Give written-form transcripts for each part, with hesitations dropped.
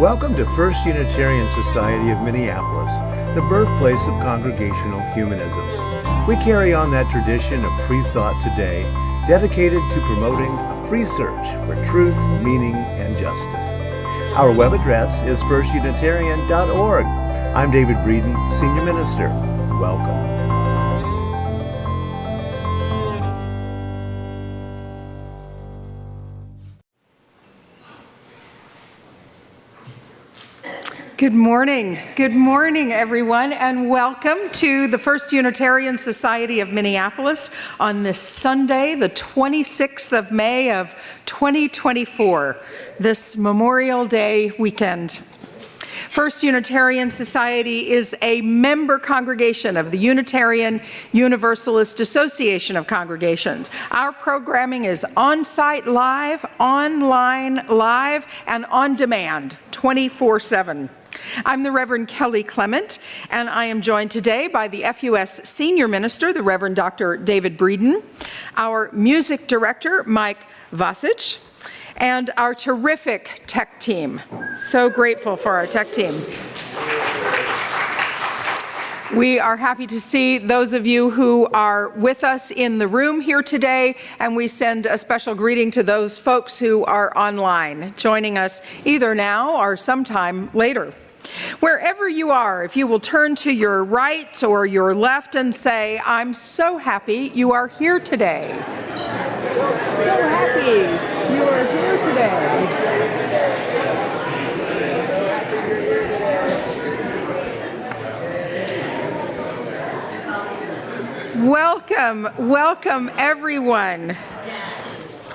Welcome to First Unitarian Society of Minneapolis, the birthplace of Congregational Humanism. We carry on that tradition of free thought today, dedicated to promoting a free search for truth, meaning, and justice. Our web address is firstunitarian.org. I'm David Breeden, Senior Minister. Welcome. Good morning, everyone, and welcome to the First Unitarian Society of Minneapolis on this Sunday, the 26th of May of 2024, this Memorial Day weekend. First Unitarian Society is a member congregation of the Unitarian Universalist Association of Congregations. Our programming is on-site live, online live, and on demand, 24/7. I'm the Reverend Kelly Clement, and I am joined today by the FUS Senior Minister, the Reverend Dr. David Breeden, our Music Director, Mike Vasich, and our terrific tech team. So grateful for our tech team. We are happy to see those of you who are with us in the room here today, and we send a special greeting to those folks who are online, joining us either now or sometime later. Wherever you are, if you will turn to your right or your left and say, "I'm so happy you are here today." So happy you are here today. Welcome everyone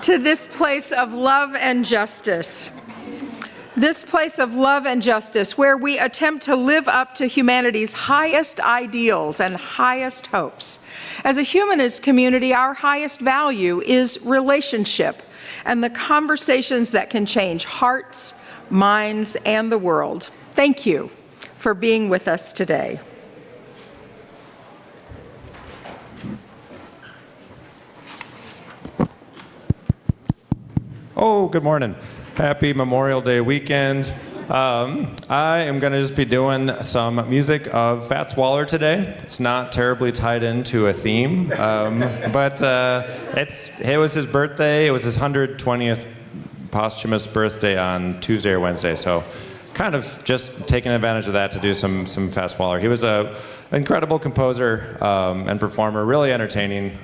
to this place of love and justice. This place of love and justice where we attempt to live up to humanity's highest ideals and highest hopes. As a humanist community, our highest value is relationship and the conversations that can change hearts, minds, and the world. Thank you for being with us today. Oh, good morning. Happy Memorial Day weekend. I am going to just be doing some music of Fats Waller today. It's not terribly tied into a theme, but it was his birthday. It was his 120th posthumous birthday on Tuesday or Wednesday, so kind of just taking advantage of that to do some Fats Waller. He was an incredible composer and performer, really entertaining.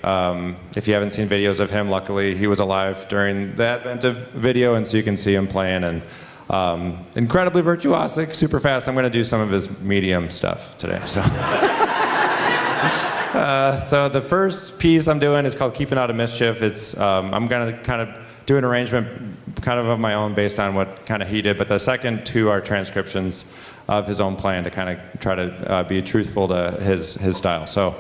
If you haven't seen videos of him, luckily he was alive during the advent of video, and so you can see him playing, and incredibly virtuosic, super fast. I'm going to do some of his medium stuff today. So the first piece I'm doing is called Keepin out of Mischief. It's I'm going to kind of do an arrangement kind of my own based on what kind of he did, but the second two are transcriptions of his own playing to kind of try to be truthful to his style. So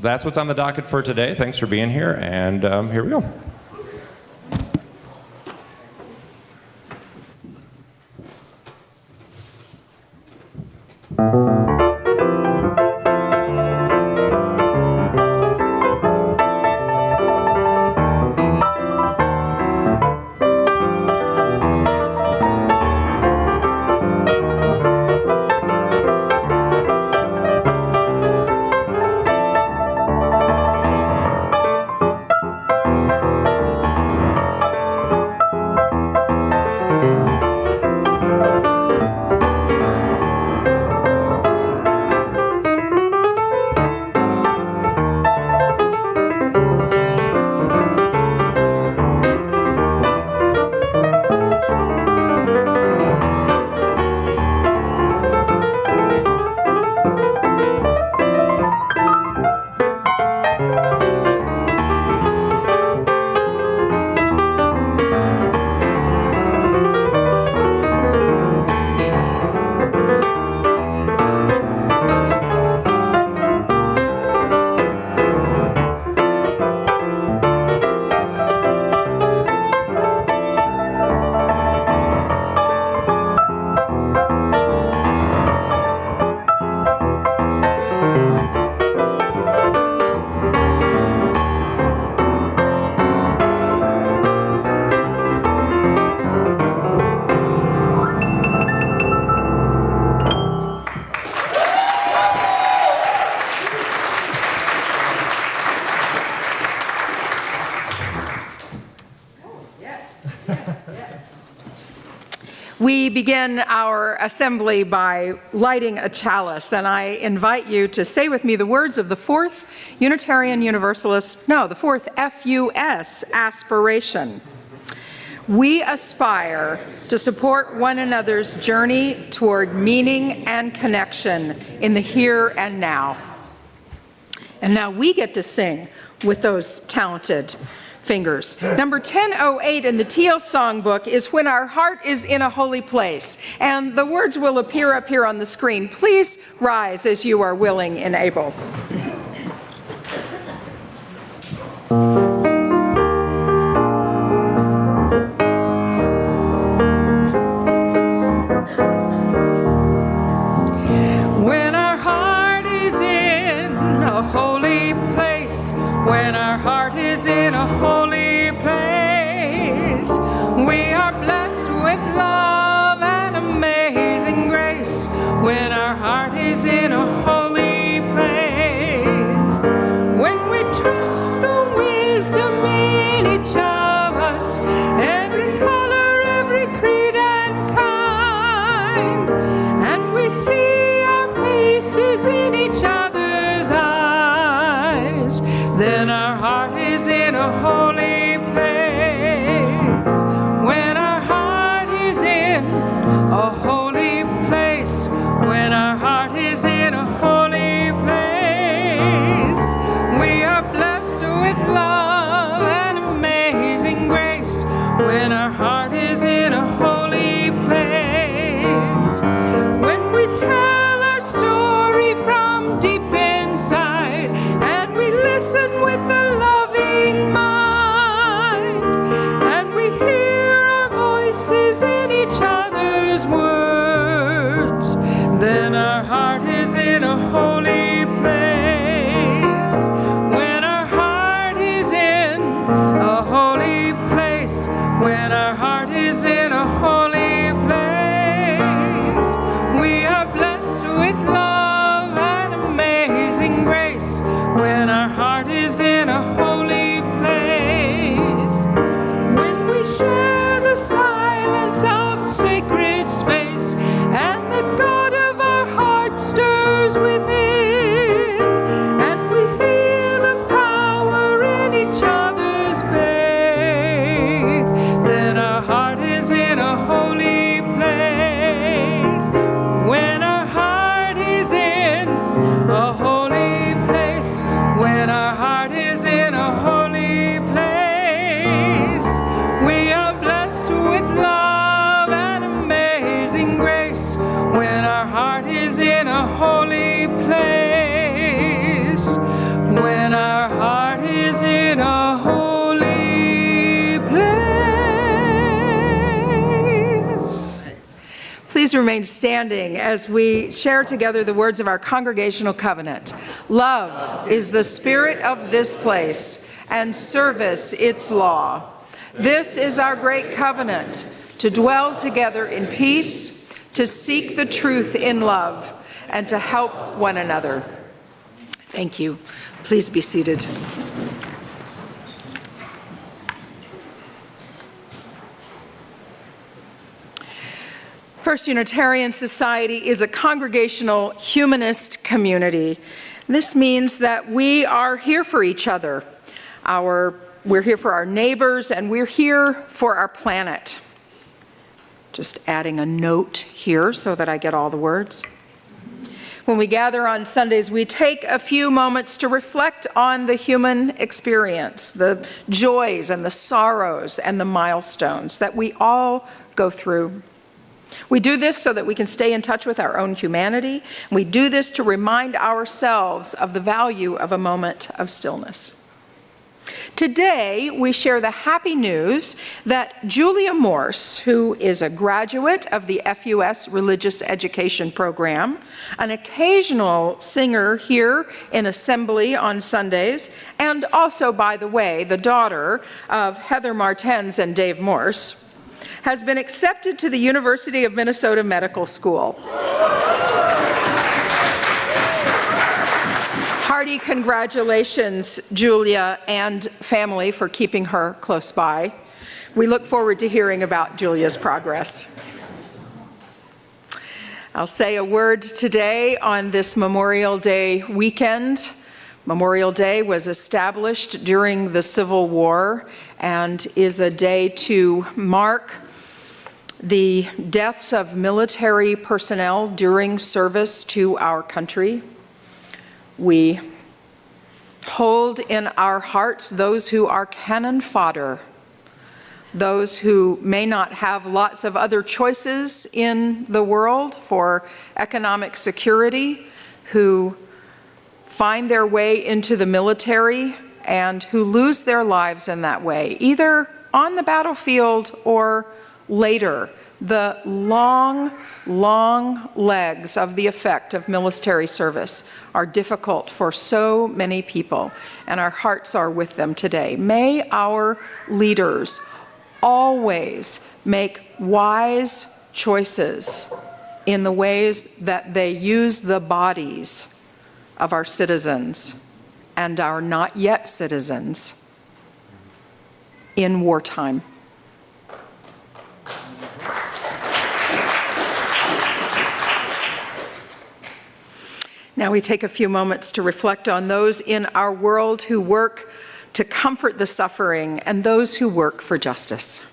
that's what's on the docket for today. Thanks for being here, and here we go. We begin our assembly by lighting a chalice, and I invite you to say with me the words of the fourth FUS aspiration. We aspire to support one another's journey toward meaning and connection in the here and now. And now we get to sing with those talented fingers. Number 1008 in the Teal Songbook is When Our Heart is in a Holy Place. And the words will appear up here on the screen. Please rise as you are willing and able. When our heart is in a holy place, when our heart is in a holy place, we are blessed with love and amazing grace. When our heart is in a holy place, when we trust the wisdom in each of us, every color, every creed and kind, and we see our faces in each other's eyes, then our heart is in a holy place. When our heart is in a holy place, when our heart is in a holy place, we are blessed with love and amazing grace. When our heart is in a holy place, when we tell our story from deep inside, and we listen with a loving mind, and we hear our voices in each other's words, then our heart is in a holy place. When our heart is in a holy place, when our heart is in a holy place, we are blessed with love and amazing grace. When our heart is in a holy place, when we share the silence of sacred space, and the God of our heart stirs within, and we feel the power in each other's faith, then our heart is in a holy place. When our heart is in a holy place, when our heart is in a holy place, we are blessed with love and amazing grace. When our heart is in a holy place, when our heart is in a holy place. Please remain standing as we share together the words of our congregational covenant. Love is the spirit of this place, and service its law. This is our great covenant, to dwell together in peace, to seek the truth in love, and to help one another. Thank you. Please be seated. First Unitarian Society is a congregational humanist community. This means that we are here for each other. We're here for our neighbors, and we're here for our planet. Just adding a note here so that I get all the words. When we gather on Sundays, we take a few moments to reflect on the human experience, the joys and the sorrows and the milestones that we all go through. We do this so that we can stay in touch with our own humanity. We do this to remind ourselves of the value of a moment of stillness. Today, we share the happy news that Julia Morse, who is a graduate of the FUS Religious Education Program, an occasional singer here in Assembly on Sundays, and also, by the way, the daughter of Heather Martens and Dave Morse, has been accepted to the University of Minnesota Medical School. Hearty congratulations, Julia and family, for keeping her close by. We look forward to hearing about Julia's progress. I'll say a word today on this Memorial Day weekend. Memorial Day was established during the Civil War and is a day to mark the deaths of military personnel during service to our country. We hold in our hearts those who are cannon fodder, those who may not have lots of other choices in the world for economic security, who find their way into the military and who lose their lives in that way, either on the battlefield or later. The long, long legs of the effect of military service are difficult for so many people, and our hearts are with them today. May our leaders always make wise choices in the ways that they use the bodies of our citizens and our not yet citizens in wartime. Now we take a few moments to reflect on those in our world who work to comfort the suffering and those who work for justice.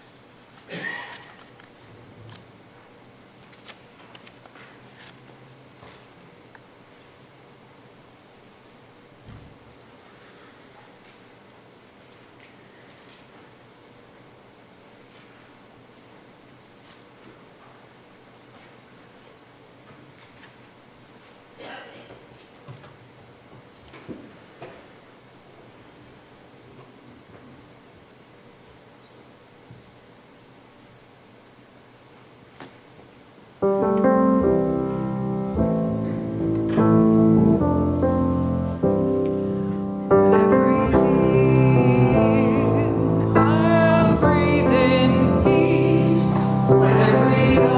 When I breathe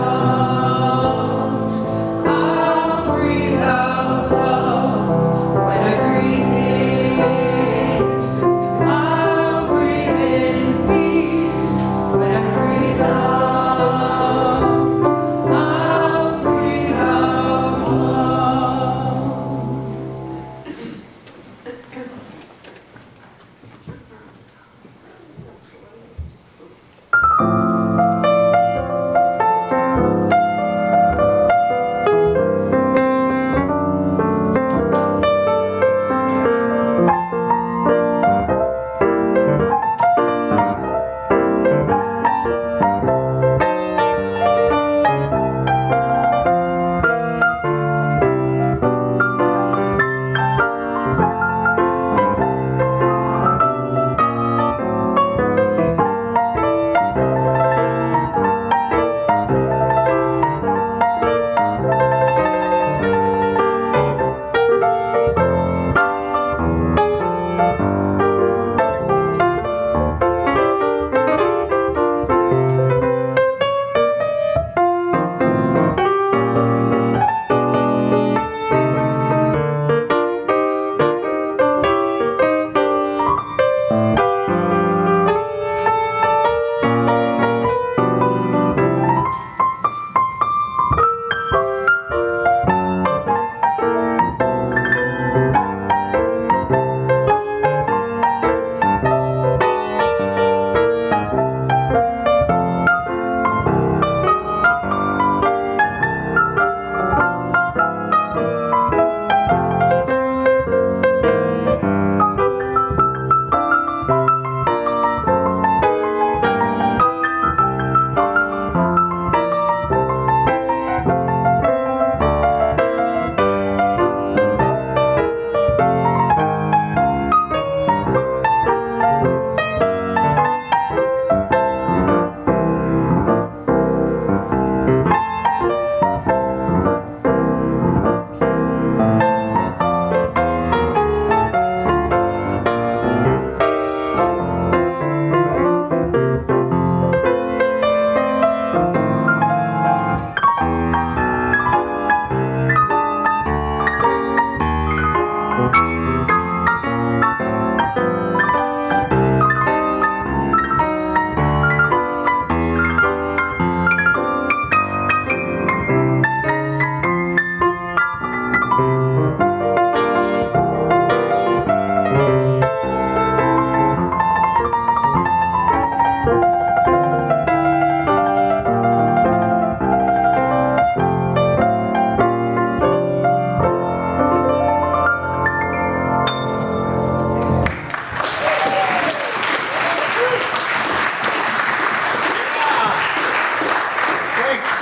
out,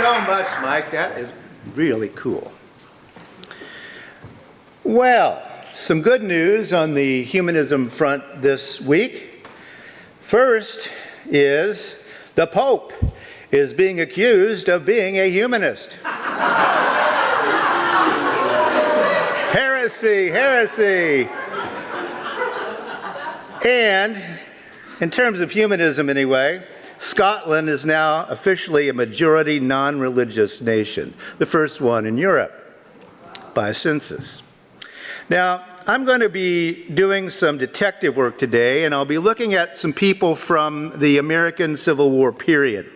so much, Mike. That is really cool. Well, some good news on the humanism front this week. First is the Pope is being accused of being a humanist. Heresy, heresy. And in terms of humanism anyway, Scotland is now officially a majority non-religious nation, the first one in Europe by census. Now, I'm going to be doing some detective work today, and I'll be looking at some people from the American Civil War period.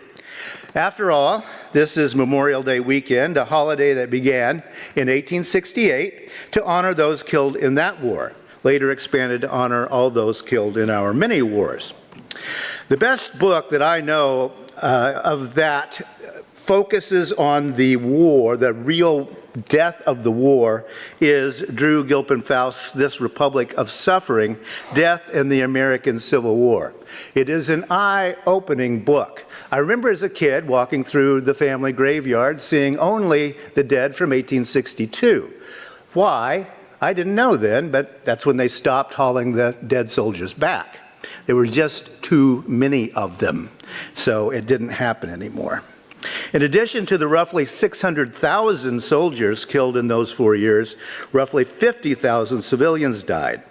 After all, this is Memorial Day weekend, a holiday that began in 1868 to honor those killed in that war, later expanded to honor all those killed in our many wars. The best book that I know of that focuses on the war, the real death of the war, is Drew Gilpin Faust's This Republic of Suffering, Death in the American Civil War. It is an eye-opening book. I remember as a kid walking through the family graveyard seeing only the dead from 1862. Why? I didn't know then, but that's when they stopped hauling the dead soldiers back. There were just too many of them, so it didn't happen anymore. In addition to the roughly 600,000 soldiers killed in those 4 years, roughly 50,000 civilians died.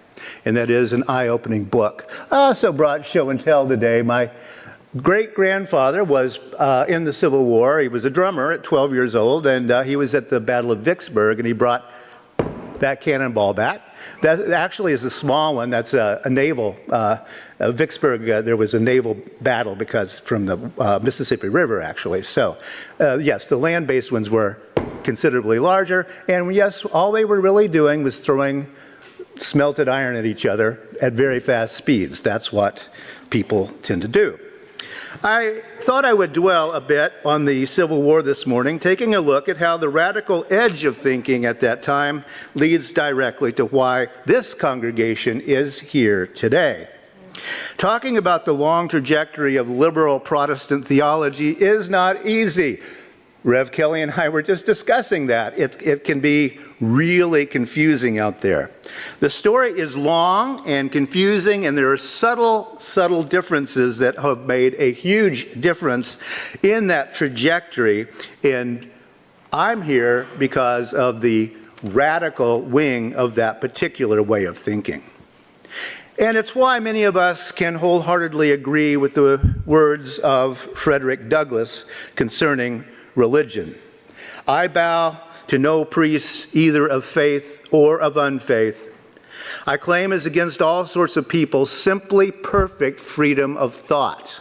And that is an eye-opening book. I also brought show and tell today. My great-grandfather was in the Civil War. He was a drummer at 12 years old, and he was at the Battle of Vicksburg, and he brought that cannonball back. That actually is a small one. That's a naval, Vicksburg, there was a naval battle because from the Mississippi River, actually. So, yes, the land-based ones were considerably larger. And yes, all they were really doing was throwing smelted iron at each other at very fast speeds. That's what people tend to do. I thought I would dwell a bit on the Civil War this morning, taking a look at how the radical edge of thinking at that time leads directly to why this congregation is here today. Talking about the long trajectory of liberal Protestant theology is not easy. Rev Kelly and I were just discussing that. It can be really confusing out there. The story is long and confusing, and there are subtle differences that have made a huge difference in that trajectory. And I'm here because of the radical wing of that particular way of thinking. And it's why many of us can wholeheartedly agree with the words of Frederick Douglass concerning religion. I bow to no priests either of faith or of unfaith. I claim as against all sorts of people simply perfect freedom of thought.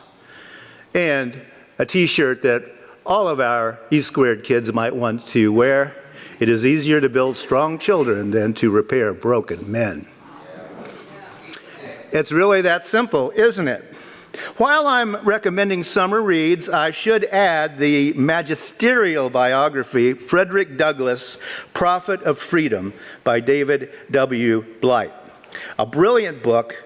And a t-shirt that all of our E-squared kids might want to wear. It is easier to build strong children than to repair broken men. It's really that simple, isn't it? While I'm recommending summer reads, I should add the magisterial biography, Frederick Douglass, Prophet of Freedom, by David W. Blight. A brilliant book,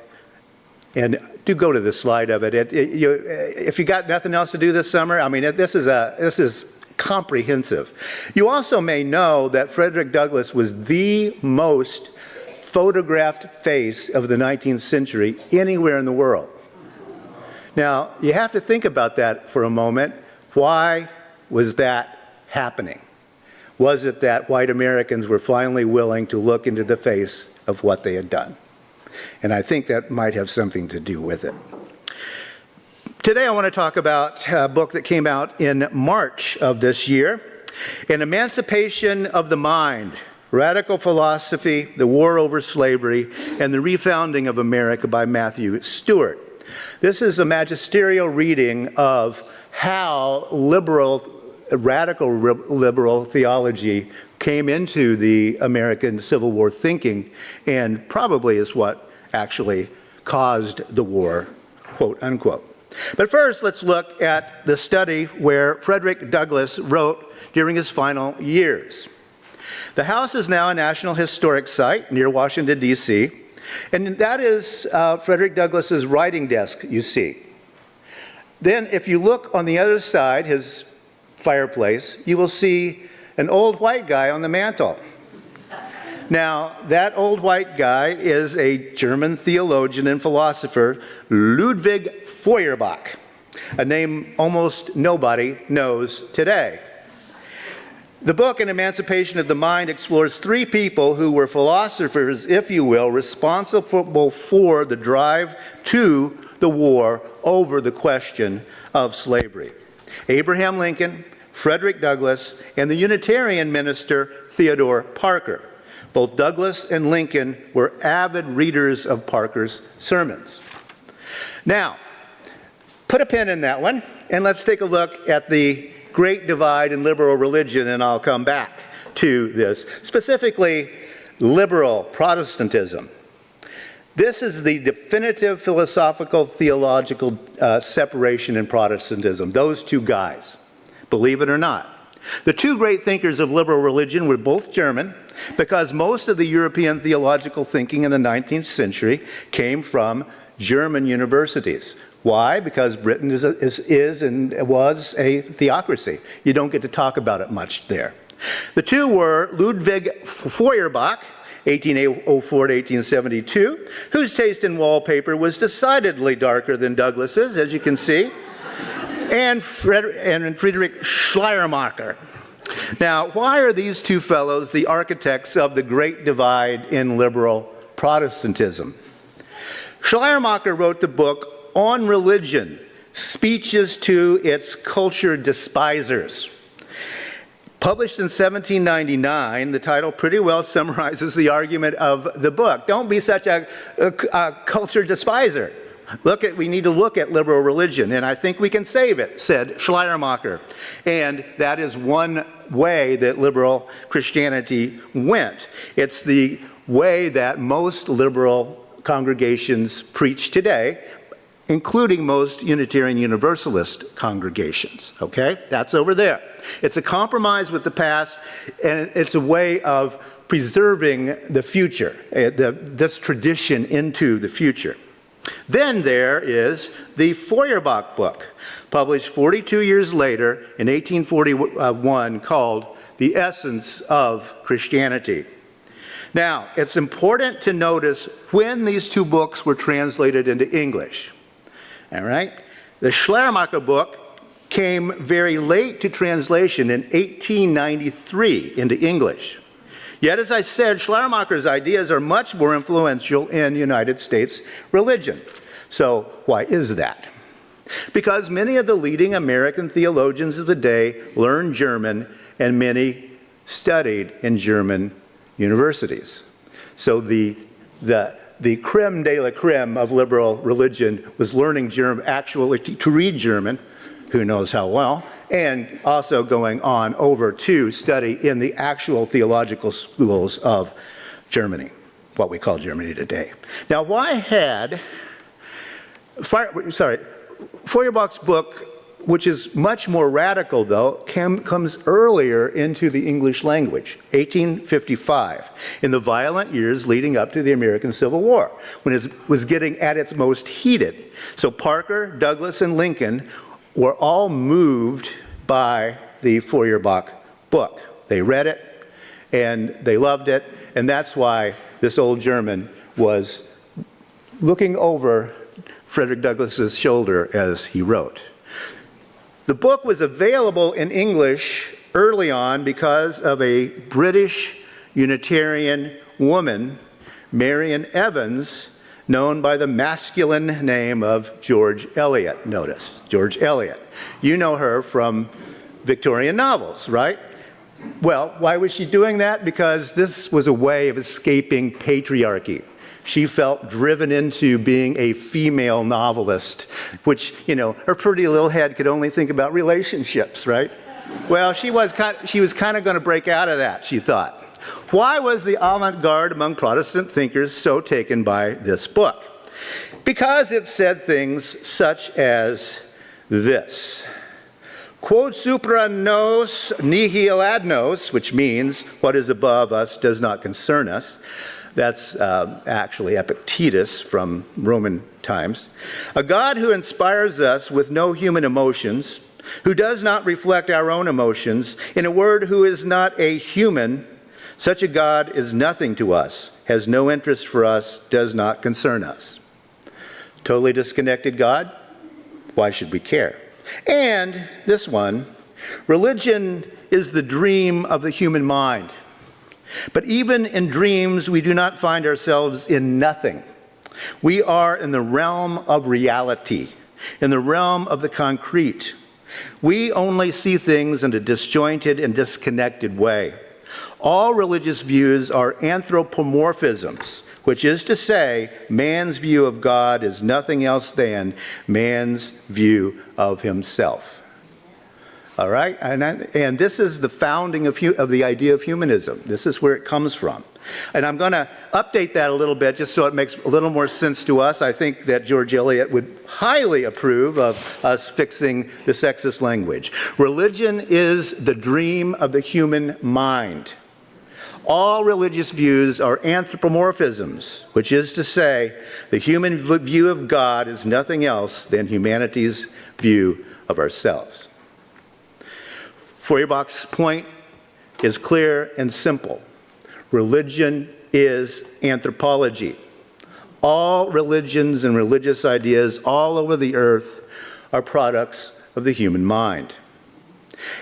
and do go to the slide of it. If you got nothing else to do this summer, I mean, this is comprehensive. You also may know that Frederick Douglass was the most photographed face of the 19th century anywhere in the world. Now, you have to think about that for a moment. Why was that happening? Was it that white Americans were finally willing to look into the face of what they had done? And I think that might have something to do with it. Today I want to talk about a book that came out in March of this year, An Emancipation of the Mind, Radical Philosophy, the War Over Slavery, and the Refounding of America by Matthew Stewart. This is a magisterial reading of how radical liberal theology came into the American Civil War thinking, and probably is what actually caused the war, quote unquote. But first, let's look at the study where Frederick Douglass wrote during his final years. The house is now a National Historic Site near Washington, D.C., and that is Frederick Douglass's writing desk, you see. Then if you look on the other side, his fireplace, you will see an old white guy on the mantle. Now, that old white guy is a German theologian and philosopher, Ludwig Feuerbach, a name almost nobody knows today. The book, An Emancipation of the Mind, explores three people who were philosophers, if you will, responsible for the drive to the war over the question of slavery. Abraham Lincoln, Frederick Douglass, and the Unitarian minister Theodore Parker. Both Douglass and Lincoln were avid readers of Parker's sermons. Now, put a pin in that one, and let's take a look at the great divide in liberal religion, and I'll come back to this. Specifically, liberal Protestantism. This is the definitive philosophical, theological separation in Protestantism. Those two guys, believe it or not. The two great thinkers of liberal religion were both German, because most of the European theological thinking in the 19th century came from German universities. Why? Because Britain is and was a theocracy. You don't get to talk about it much there. The two were Ludwig Feuerbach, 1804 to 1872, whose taste in wallpaper was decidedly darker than Douglas's, as you can see, and Friedrich Schleiermacher. Now, why are these two fellows the architects of the great divide in liberal Protestantism? Schleiermacher wrote the book On Religion, Speeches to Its Culture Despisers. Published in 1799, the title pretty well summarizes the argument of the book. Don't be such a culture despiser. We need to look at liberal religion, and I think we can save it, said Schleiermacher. And that is one way that liberal Christianity went. It's the way that most liberal congregations preach today, including most Unitarian Universalist congregations, okay? That's over there. It's a compromise with the past, and it's a way of preserving the future, this tradition into the future. Then there is the Feuerbach book, published 42 years later in 1841, called The Essence of Christianity. Now, it's important to notice when these two books were translated into English. All right? The Schleiermacher book came very late to translation in 1893 into English. Yet, as I said, Schleiermacher's ideas are much more influential in United States religion. So, why is that? Because many of the leading American theologians of the day learned German, and many studied in German universities. So the creme de la creme of liberal religion was learning German, actually to read German, who knows how well, and also going on over to study in the actual theological schools of Germany, what we call Germany today. Now, why had Feuerbach's book, which is much more radical, though, comes earlier into the English language, 1855, in the violent years leading up to the American Civil War, when it was getting at its most heated. So Parker, Douglass, and Lincoln were all moved by the Feuerbach book. They read it, and they loved it, and that's why this old German was looking over Frederick Douglass's shoulder as he wrote. The book was available in English early on because of a British Unitarian woman, Marian Evans, known by the masculine name of George Eliot. Notice, George Eliot. You know her from Victorian novels, right? Well, why was she doing that? Because this was a way of escaping patriarchy. She felt driven into being a female novelist, which, her pretty little head could only think about relationships, right? Well, she was kind of going to break out of that, she thought. Why was the avant-garde among Protestant thinkers so taken by this book? Because it said things such as this: quod supra nos nihil ad nos, which means what is above us does not concern us. That's actually Epictetus from Roman times. A God who inspires us with no human emotions, who does not reflect our own emotions, in a word, who is not a human, such a God is nothing to us, has no interest for us, does not concern us. Totally disconnected God? Why should we care? And this one, religion is the dream of the human mind. But even in dreams, we do not find ourselves in nothing. We are in the realm of reality, in the realm of the concrete. We only see things in a disjointed and disconnected way. All religious views are anthropomorphisms, which is to say, man's view of God is nothing else than man's view of himself. All right? And this is the founding of the idea of humanism. This is where it comes from. And I'm going to update that a little bit just so it makes a little more sense to us. I think that George Eliot would highly approve of us fixing the sexist language. Religion is the dream of the human mind. All religious views are anthropomorphisms, which is to say, the human view of God is nothing else than humanity's view of ourselves. Feuerbach's point is clear and simple. Religion is anthropology. All religions and religious ideas all over the earth are products of the human mind.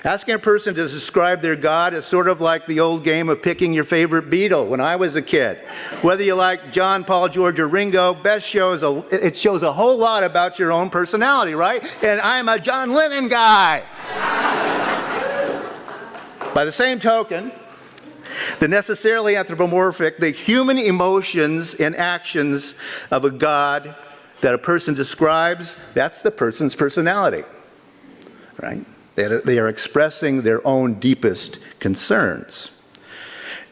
Asking a person to describe their God is sort of like the old game of picking your favorite Beatle when I was a kid. Whether you like John, Paul, George, or Ringo, it shows a whole lot about your own personality, right? And I'm a John Lennon guy. By the same token, the necessarily anthropomorphic, the human emotions and actions of a God that a person describes, that's the person's personality, right? They are expressing their own deepest concerns.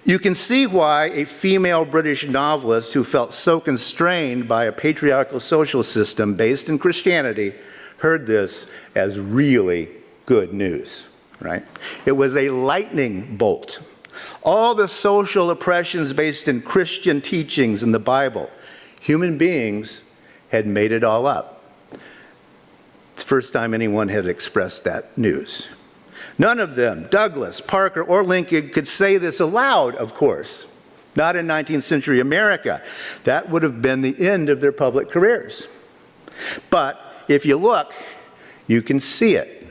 You can see why a female British novelist who felt so constrained by a patriarchal social system based in Christianity heard this as really good news, right? It was a lightning bolt. All the social oppressions based in Christian teachings in the Bible, human beings had made it all up. It's the first time anyone had expressed that news. None of them, Douglas, Parker, or Lincoln, could say this aloud, of course. Not in 19th century America. That would have been the end of their public careers. But if you look, you can see it.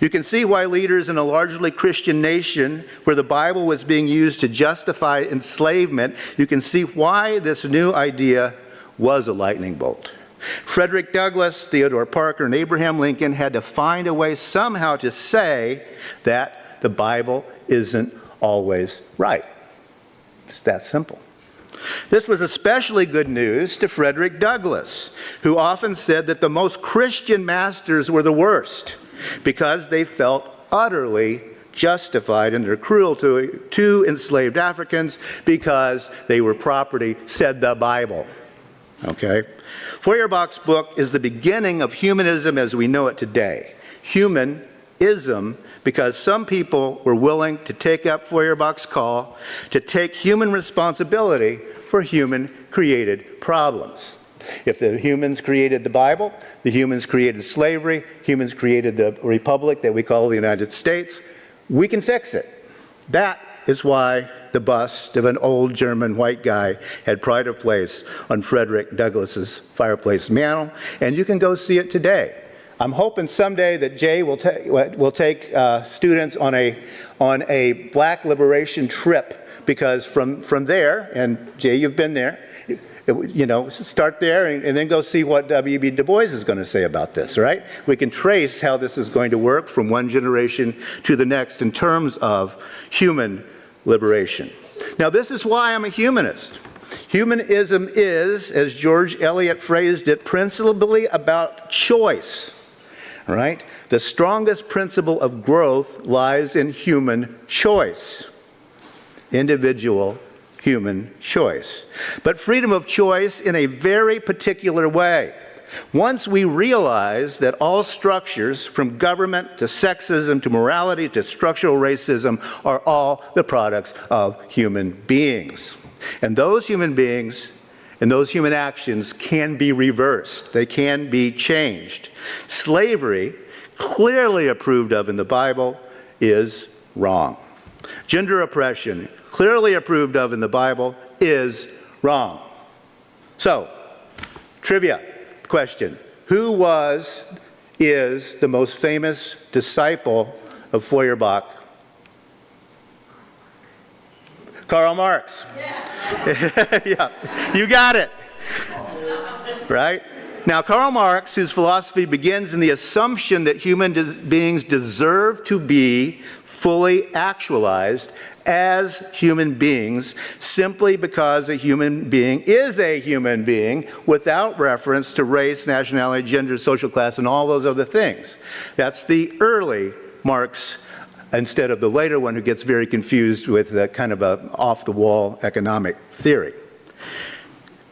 You can see why leaders in a largely Christian nation where the Bible was being used to justify enslavement, you can see why this new idea was a lightning bolt. Frederick Douglass, Theodore Parker, and Abraham Lincoln had to find a way somehow to say that the Bible isn't always right. It's that simple. This was especially good news to Frederick Douglass, who often said that the most Christian masters were the worst because they felt utterly justified in their cruelty to enslaved Africans because they were property, said the Bible. Okay? Feuerbach's book is the beginning of humanism as we know it today. Humanism, because some people were willing to take up Feuerbach's call to take human responsibility for human-created problems. If the humans created the Bible, the humans created slavery, humans created the republic that we call the United States, we can fix it. That is why the bust of an old German white guy had pride of place on Frederick Douglass's fireplace mantel, and you can go see it today. I'm hoping someday that Jay will take students on a Black liberation trip, because from there, and Jay, you've been there, start there and then go see what W.B. Du Bois is going to say about this, right? We can trace how this is going to work from one generation to the next in terms of human liberation. Now, this is why I'm a humanist. Humanism is, as George Eliot phrased it, principally about choice, right? The strongest principle of growth lies in human choice, individual human choice. But freedom of choice in a very particular way. Once we realize that all structures, from government to sexism to morality to structural racism, are all the products of human beings. And those human beings and those human actions can be reversed. They can be changed. Slavery clearly approved of in the Bible, is wrong. Gender oppression, clearly approved of in the Bible, is wrong. So, trivia question. Who is the most famous disciple of Feuerbach? Karl Marx. Yeah, you got it. Right? Now, Karl Marx, whose philosophy begins in the assumption that human beings deserve to be fully actualized as human beings simply because a human being is a human being without reference to race, nationality, gender, social class, and all those other things. That's the early Marx, instead of the later one who gets very confused with the kind of a off-the-wall economic theory.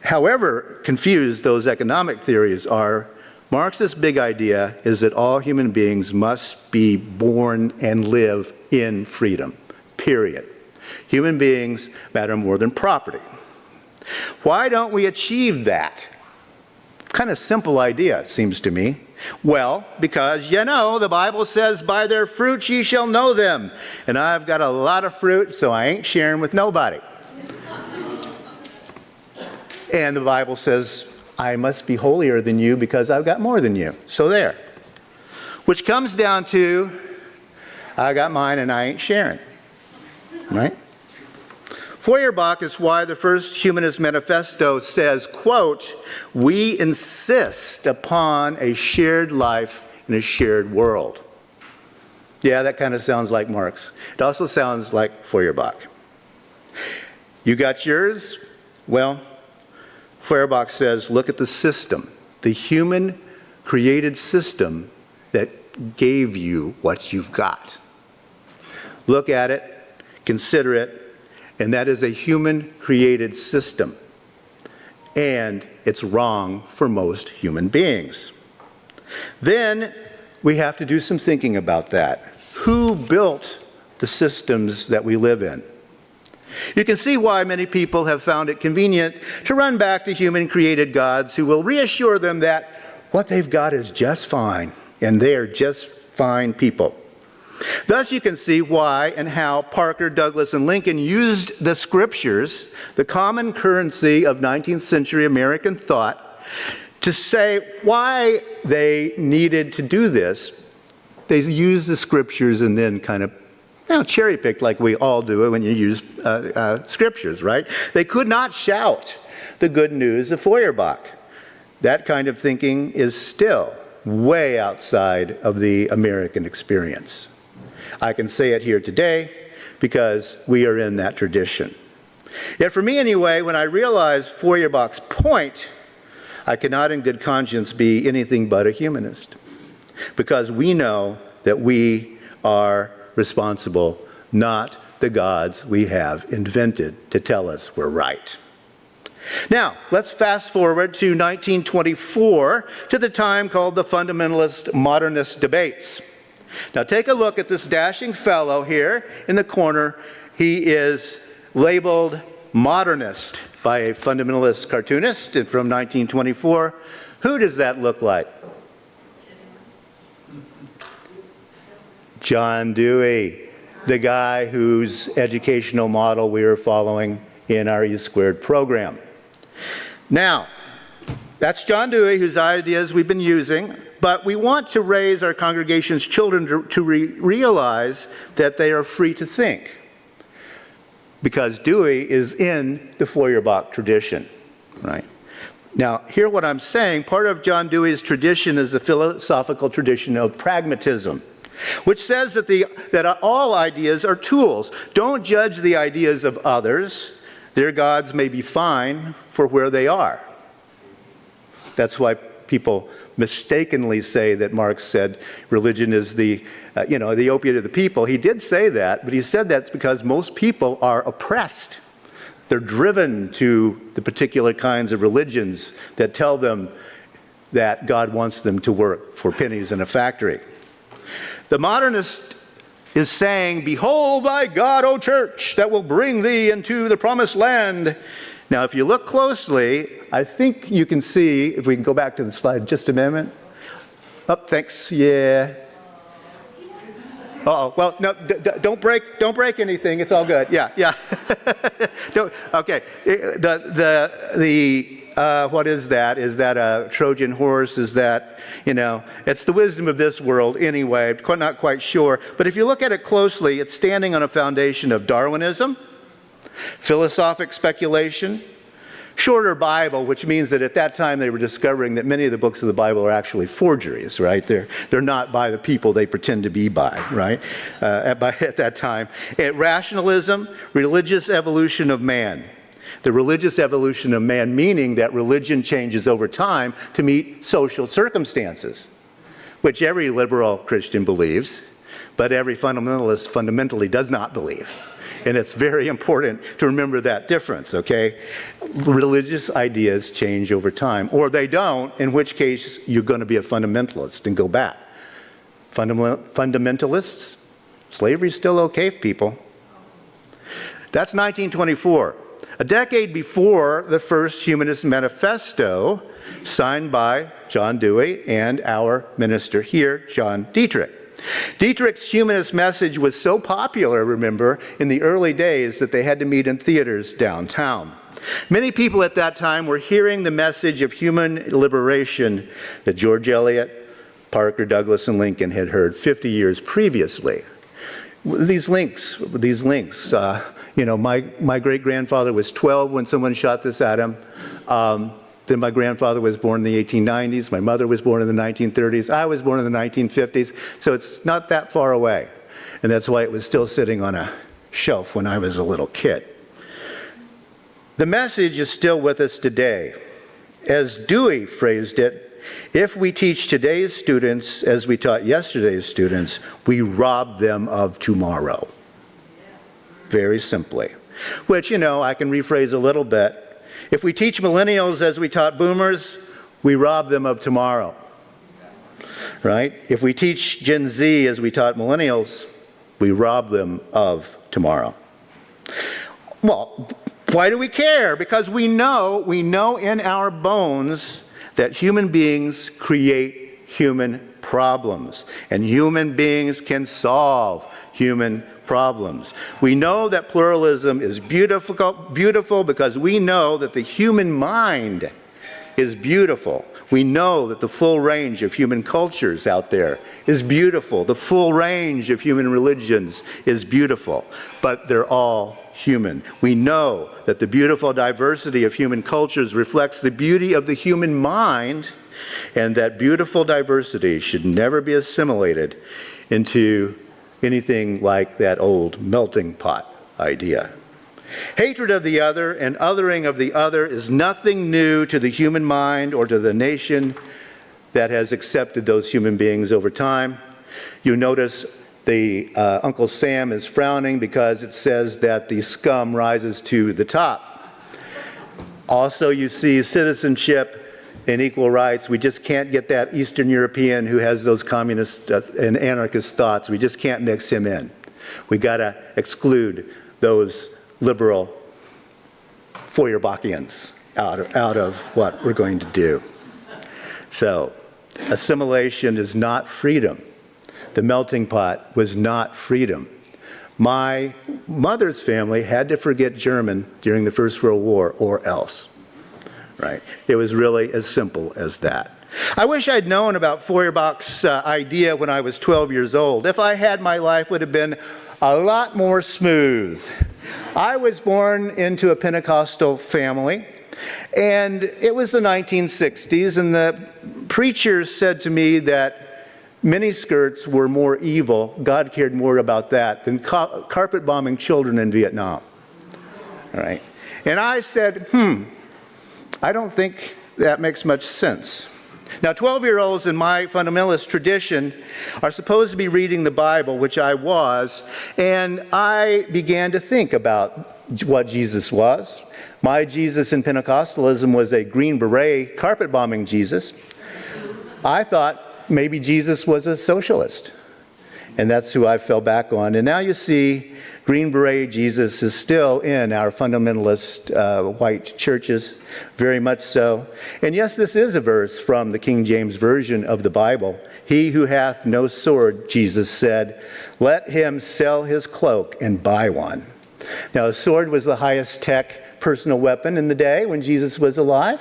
However confused those economic theories are, Marx's big idea is that all human beings must be born and live in freedom, period. Human beings matter more than property. Why don't we achieve that? Kind of simple idea, seems to me. Well, because, the Bible says, by their fruits ye shall know them. And I've got a lot of fruit, so I ain't sharing with nobody. And the Bible says, I must be holier than you because I've got more than you. So there. Which comes down to, I got mine and I ain't sharing. Right? Feuerbach is why the first Humanist Manifesto says, quote, we insist upon a shared life in a shared world. Yeah, that kind of sounds like Marx. It also sounds like Feuerbach. You got yours? Well, Feuerbach says, look at the system, the human created system that gave you what you've got. Look at it, consider it, and that is a human created system. And it's wrong for most human beings. Then we have to do some thinking about that. Who built the systems that we live in? You can see why many people have found it convenient to run back to human-created gods who will reassure them that what they've got is just fine, and they are just fine people. Thus, you can see why and how Parker, Douglas, and Lincoln used the scriptures, the common currency of 19th century American thought, to say why they needed to do this. They used the scriptures and then kind of cherry-picked like we all do when you use scriptures, right? They could not shout the good news of Feuerbach. That kind of thinking is still way outside of the American experience. I can say it here today because we are in that tradition. Yet for me anyway, when I realized Feuerbach's point, I cannot in good conscience be anything but a humanist. Because we know that we are responsible, not the gods we have invented to tell us we're right. Now, let's fast forward to 1924, to the time called the fundamentalist modernist debates. Now take a look at this dashing fellow here in the corner. He is labeled modernist by a fundamentalist cartoonist from 1924. Who does that look like? John Dewey, the guy whose educational model we are following in our E² program. Now, that's John Dewey, whose ideas we've been using, but we want to raise our congregation's children to realize that they are free to think, because Dewey is in the Feuerbach tradition, right? Now, hear what I'm saying. Part of John Dewey's tradition is the philosophical tradition of pragmatism, which says that all ideas are tools. Don't judge the ideas of others. Their gods may be fine for where they are. That's why people mistakenly say that Marx said religion is the opiate of the people. He did say that, but he said that's because most people are oppressed. They're driven to the particular kinds of religions that tell them that God wants them to work for pennies in a factory. The modernist is saying, behold thy God, O church, that will bring thee into the promised land. Now, if you look closely, I think you can see, if we can go back to the slide just a moment. Oh, thanks, yeah. Uh-oh. Well, no, don't break anything. It's all good. Yeah. Okay. What is that? Is that a Trojan horse? Is that, it's the wisdom of this world anyway. Not quite sure. But if you look at it closely, it's standing on a foundation of Darwinism, philosophic speculation, shorter Bible, which means that at that time they were discovering that many of the books of the Bible are actually forgeries, right? They're not by the people they pretend to be by, right? At that time. Rationalism, religious evolution of man. The religious evolution of man, meaning that religion changes over time to meet social circumstances, which every liberal Christian believes, but every fundamentalist fundamentally does not believe. And it's very important to remember that difference, okay? Religious ideas change over time, or they don't, in which case you're going to be a fundamentalist and go back. Fundamentalists, slavery's still okay, people. That's 1924. A decade before the first Humanist Manifesto, signed by John Dewey and our minister here, John Dietrich. Dietrich's humanist message was so popular, remember, in the early days that they had to meet in theaters downtown. Many people at that time were hearing the message of human liberation that George Eliot, Parker, Douglas, and Lincoln had heard 50 years previously. These links, my great-grandfather was 12 when someone shot this at him. Then my grandfather was born in the 1890s. My mother was born in the 1930s. I was born in the 1950s. So it's not that far away. And that's why it was still sitting on a shelf when I was a little kid. The message is still with us today. As Dewey phrased it, if we teach today's students as we taught yesterday's students, we rob them of tomorrow. Very simply. Which, I can rephrase a little bit. If we teach millennials as we taught boomers, we rob them of tomorrow, right? If we teach Gen Z as we taught millennials, we rob them of tomorrow. Well, why do we care? Because we know in our bones that human beings create human problems, and human beings can solve human problems. We know that pluralism is beautiful because we know that the human mind is beautiful. We know that the full range of human cultures out there is beautiful. The full range of human religions is beautiful, but they're all human. We know that the beautiful diversity of human cultures reflects the beauty of the human mind, and that beautiful diversity should never be assimilated into anything like that old melting pot idea. Hatred of the other and othering of the other is nothing new to the human mind or to the nation that has accepted those human beings over time. You notice the Uncle Sam is frowning because it says that the scum rises to the top. Also, you see citizenship and equal rights. We just can't get that Eastern European who has those communist and anarchist thoughts. We just can't mix him in. We got to exclude those liberal Feuerbachians out of what we're going to do. So, assimilation is not freedom. The melting pot was not freedom. My mother's family had to forget German during the First World War or else. Right? It was really as simple as that. I wish I'd known about Feuerbach's idea when I was 12 years old. If I had, my life would have been a lot more smooth. I was born into a Pentecostal family, and it was the 1960s, and the preacher said to me that miniskirts were more evil. God cared more about that than carpet bombing children in Vietnam. All right? And I said, I don't think that makes much sense. Now, 12-year-olds in my fundamentalist tradition are supposed to be reading the Bible, which I was, and I began to think about what Jesus was. My Jesus in Pentecostalism was a Green Beret carpet-bombing Jesus. I thought maybe Jesus was a socialist, and that's who I fell back on. And now you see Green Beret Jesus is still in our fundamentalist white churches, very much so. And yes, this is a verse from the King James Version of the Bible. He who hath no sword, Jesus said, let him sell his cloak and buy one. Now, a sword was the highest tech personal weapon in the day when Jesus was alive.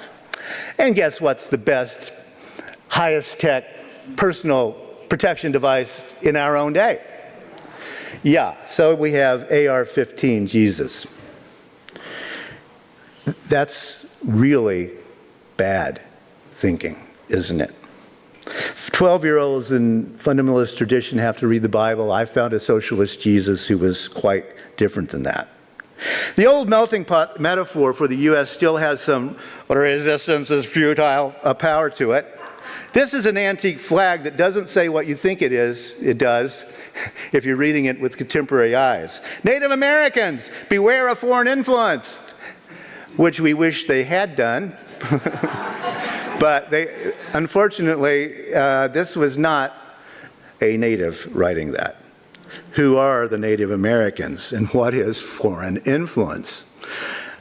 And guess what's the best, highest tech personal protection device in our own day? Yeah, so we have AR-15 Jesus. That's really bad thinking, isn't it? 12-year-olds in fundamentalist tradition have to read the Bible. I found a socialist Jesus who was quite different than that. The old melting pot metaphor for the U.S. still has some resistance is futile power to it. This is an antique flag that doesn't say what you think it is. It does, if you're reading it with contemporary eyes. Native Americans, beware of foreign influence, which we wish they had done. But they, unfortunately, this was not a native writing that. Who are the Native Americans and what is foreign influence?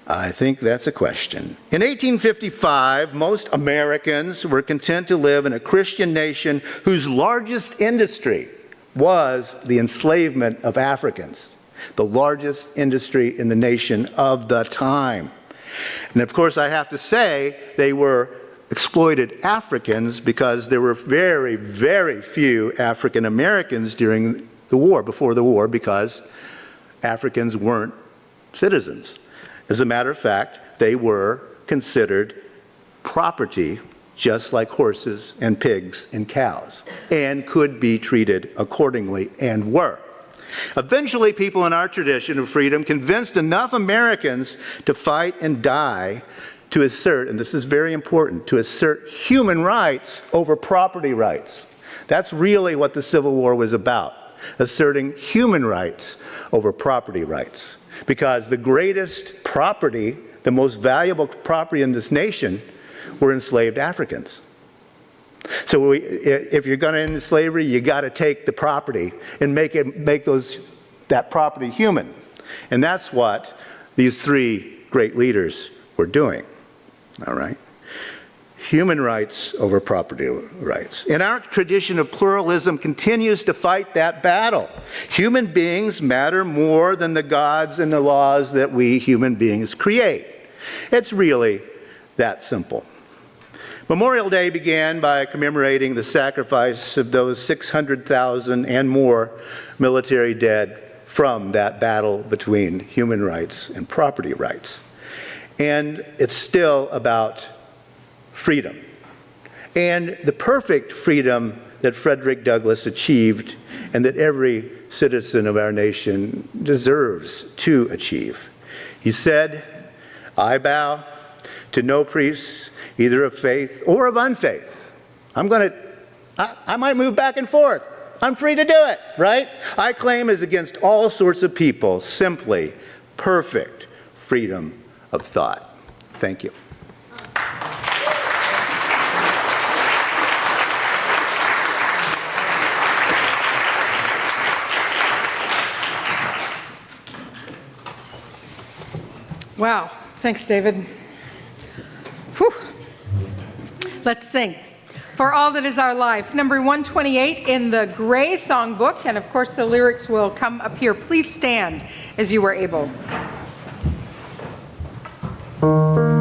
I think that's a question. In 1855, most Americans were content to live in a Christian nation whose largest industry was the enslavement of Africans, the largest industry in the nation of the time. And of course, I have to say they were exploited Africans because there were very, very few African Americans during the war, before the war, because Africans weren't citizens. As a matter of fact, they were considered property just like horses and pigs and cows, and could be treated accordingly, and were. Eventually, people in our tradition of freedom convinced enough Americans to fight and die to assert, and this is very important, to assert human rights over property rights. That's really what the Civil War was about, asserting human rights over property rights. Because the greatest property, the most valuable property in this nation, were enslaved Africans. So if you're going to end slavery, you got to take the property and make that property human. And that's what these three great leaders were doing. All right? Human rights over property rights. And our tradition of pluralism continues to fight that battle. Human beings matter more than the gods and the laws that we human beings create. It's really that simple. Memorial Day began by commemorating the sacrifice of those 600,000 and more military dead from that battle between human rights and property rights. And it's still about freedom. And the perfect freedom that Frederick Douglass achieved and that every citizen of our nation deserves to achieve. He said, I bow to no priest, either of faith or of unfaith. I might move back and forth. I'm free to do it, right? I claim as against all sorts of people simply perfect freedom of thought. Thank you. Wow. Thanks, David. Whew. Let's sing. For All That Is Our Life, number 128 in the Gray Songbook, and of course the lyrics will come up here. Please stand as you are able. For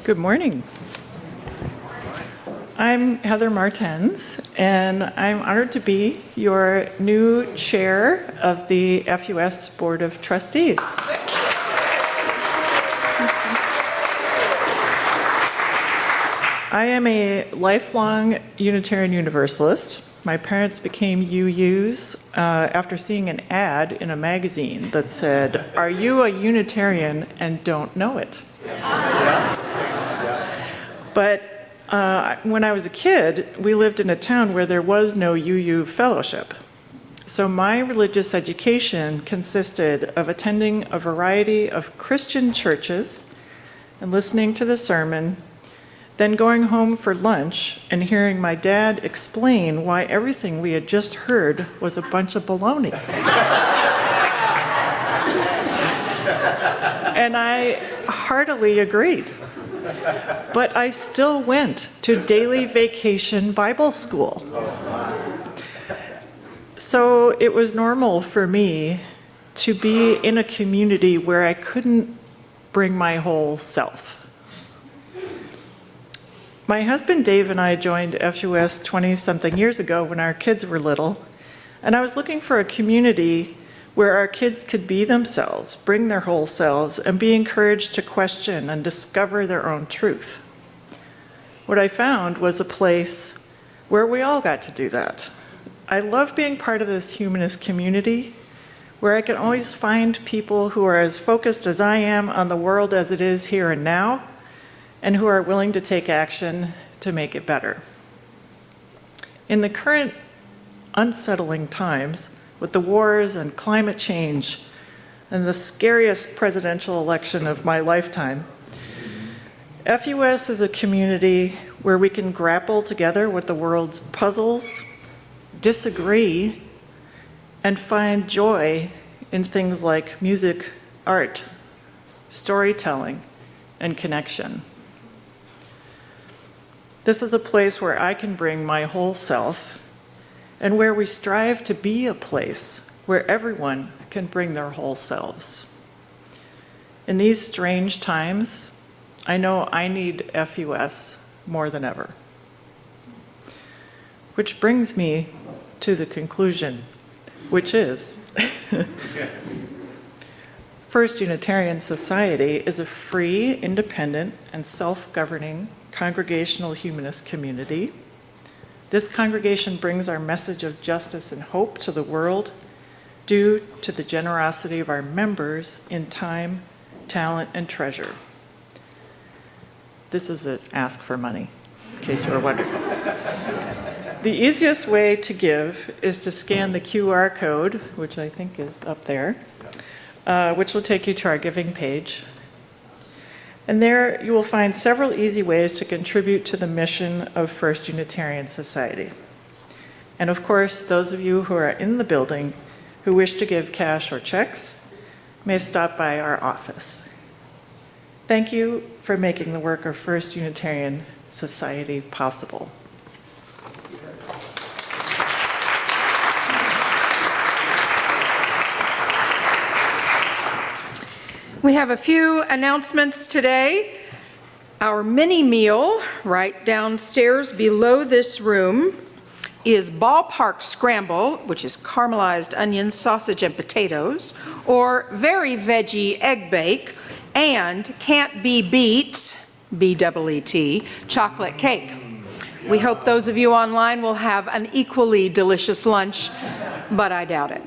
Good morning. I'm Heather Martens, and I'm honored to be your new chair of the FUS Board of Trustees. I am a lifelong Unitarian Universalist. My parents became UUs after seeing an ad in a magazine that said, "Are you a Unitarian and don't know it?" But when I was a kid, we lived in a town where there was no UU fellowship. So my religious education consisted of attending a variety of Christian churches and listening to the sermon, then going home for lunch and hearing my dad explain why everything we had just heard was a bunch of baloney. And I heartily agreed. But I still went to daily vacation Bible school. So it was normal for me to be in a community where I couldn't bring my whole self. My husband Dave and I joined FUS 20-something years ago when our kids were little, and I was looking for a community where our kids could be themselves, bring their whole selves, and be encouraged to question and discover their own truth. What I found was a place where we all got to do that. I love being part of this humanist community where I can always find people who are as focused as I am on the world as it is here and now, and who are willing to take action to make it better. In the current unsettling times, with the wars and climate change and the scariest presidential election of my lifetime, FUS is a community where we can grapple together with the world's puzzles, disagree, and find joy in things like music, art, storytelling, and connection. This is a place where I can bring my whole self and where we strive to be a place where everyone can bring their whole selves. In these strange times, I know I need FUS more than ever. Which brings me to the conclusion, which is, First Unitarian Society is a free, independent, and self-governing Congregational Humanist community. This congregation brings our message of justice and hope to the world due to the generosity of our members in time, talent, and treasure. This is an ask for money, in case you were wondering. The easiest way to give is to scan the QR code, which I think is up there, which will take you to our giving page. And there you will find several easy ways to contribute to the mission of First Unitarian Society. And of course, those of you who are in the building who wish to give cash or checks may stop by our office. Thank you for making the work of First Unitarian Society possible. We have a few announcements today. Our mini meal right downstairs below this room is ballpark scramble, which is caramelized onions, sausage, and potatoes, or very veggie egg bake, and can't be beat, B-double-E-T, chocolate cake. We hope those of you online will have an equally delicious lunch, but I doubt it.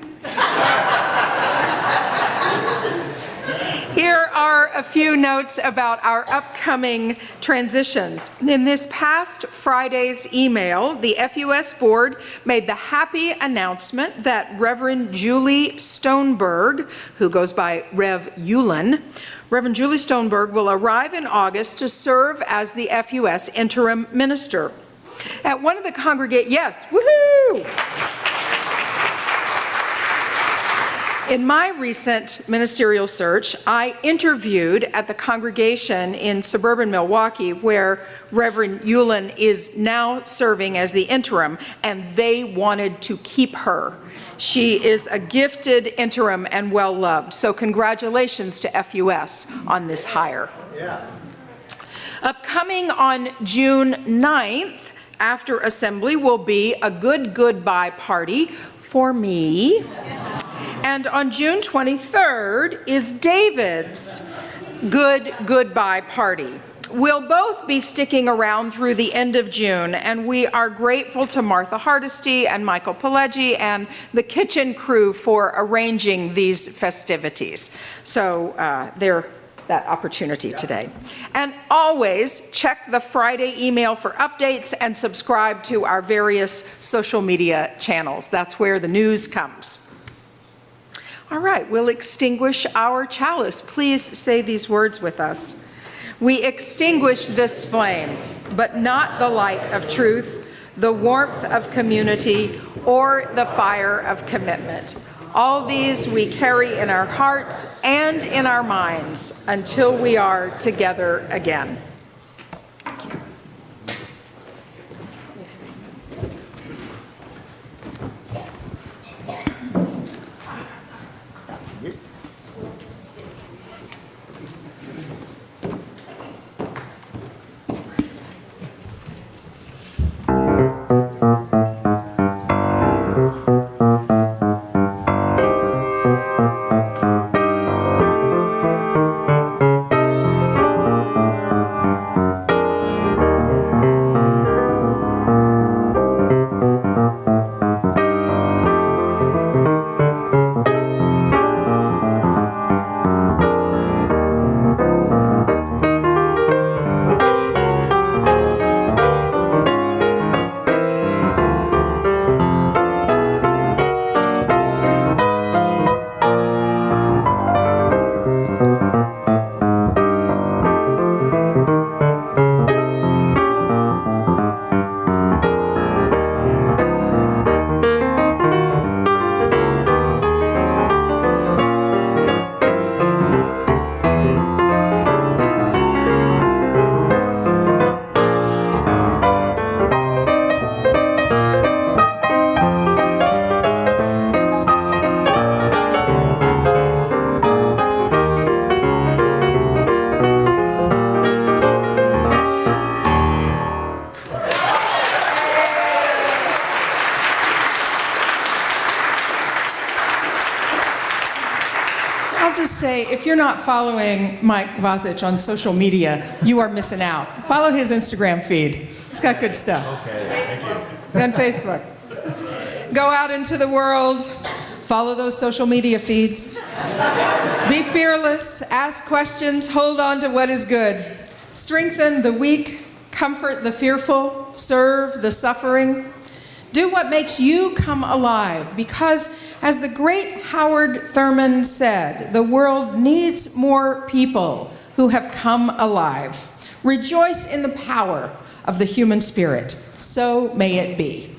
Here are a few notes about our upcoming transitions. In this past Friday's email, the FUS board made the happy announcement that Reverend Julie Stoneberg, who goes by Rev. Yulin, Reverend Julie Stoneberg will arrive in August to serve as the FUS interim minister. At one of the yes, woohoo! In my recent ministerial search, I interviewed at the congregation in suburban Milwaukee where Reverend Yulin is now serving as the interim, and they wanted to keep her. She is a gifted interim and well-loved, so congratulations to FUS on this hire. Yeah. Upcoming on June 9th, after Assembly, will be a good goodbye party for me. And on June 23rd is David's good goodbye party. We'll both be sticking around through the end of June, and we are grateful to Martha Hardesty and Michael Pileggi and the kitchen crew for arranging these festivities. So that opportunity today. And always check the Friday email for updates and subscribe to our various social media channels. That's where the news comes. All right, we'll extinguish our chalice. Please say these words with us. We extinguish this flame, but not the light of truth, the warmth of community, or the fire of commitment. All these we carry in our hearts and in our minds until we are together again. Say, if you're not following Mike Vasich on social media, you are missing out. Follow his Instagram feed. It's got good stuff. Okay, thank you. And Facebook. Go out into the world, follow those social media feeds. Be fearless, ask questions, hold on to what is good. Strengthen the weak, comfort the fearful, serve the suffering. Do what makes you come alive, because as the great Howard Thurman said, the world needs more people who have come alive. Rejoice in the power of the human spirit. So may it be.